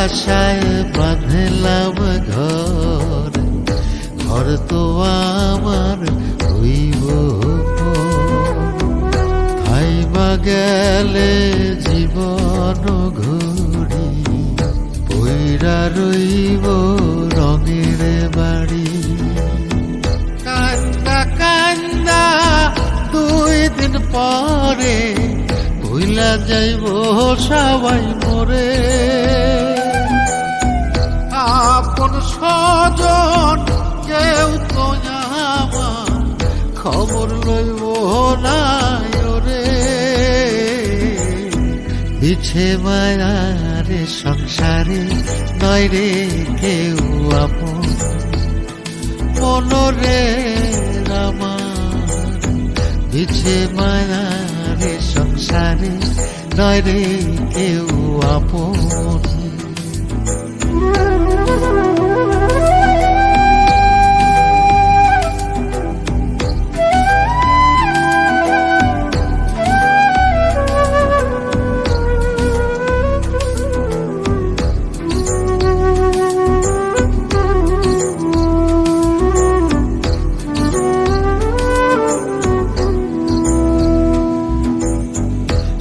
আশায় বাঁধলাম ঘর, ঘর তো আমার হইব খাইবা গেলে জীবন ঘুরি, পইরা রইব রঙের বাড়ি। কান্দা কান্দা 2 দিন পরে ভুইলা যাইব সবাই মরে। আপন স্বজন কেউ তো আমার খবর লইব না রে। বিছে মায়ার সংসারে নয় রে কেউ আপন, মনরে আমার বিছে মায়ার সংসারে নয় রে কেউ আপন।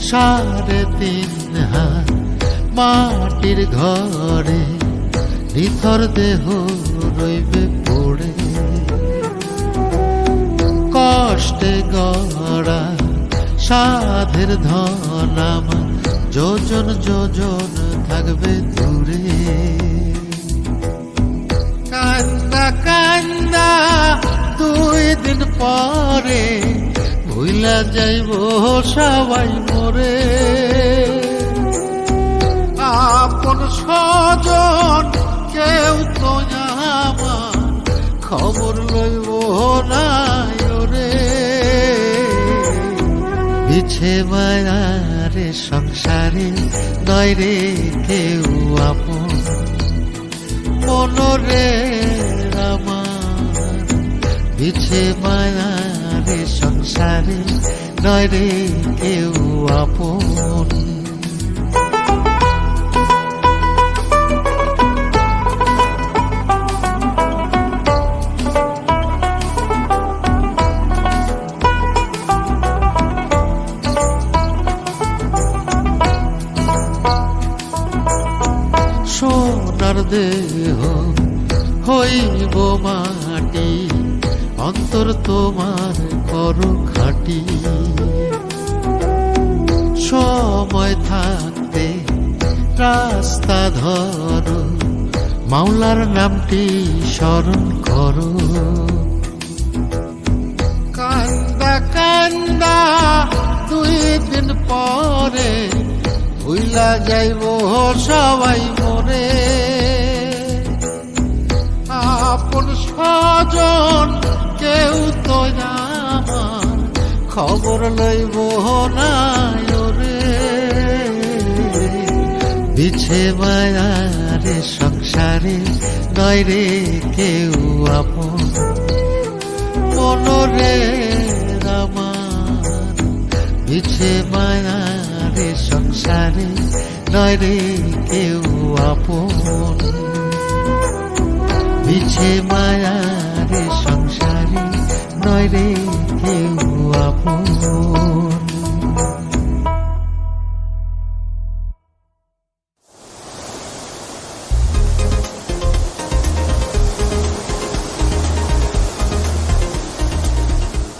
সাড়ে 3 হাত মাটির ঘরে নিথর দেহ রইবে পড়ে, কষ্টে গড়া সাধের ধন আমার যোজন যোজন থাকবে দূরে। কান্দা কান্দা 2 দিন পরে ভুইলা যাইব সবাই মরে। আপন স্বজন কেউ তো আমার খবর লইব না রে। বিছে মায়ার সংসারে নয় রে কেউ আপন, মনরে আমার বিছে মায়ার সংসারে নয় রে কেউ আপন। সোনার দেহ হইব মাটি, অন্তর তোমার করো খাটি। সময় থাকতে রাস্তা ধরো, মাওলার নামটি স্মরণ করো। কান্দা কান্দা 2 দিন পরে ভুইলা যাইব সবাই মরে। আপন স্বজন কেউ তো আমার খবর লইব না রে। বিছে মায়ার সংসারে নয় রে কেউ আপন, মনরে আমার বিছে মায়ার সংসারে নয় রে কেউ আপন। বিছে মায়ার সংসারে নয় রে কেউ আপন।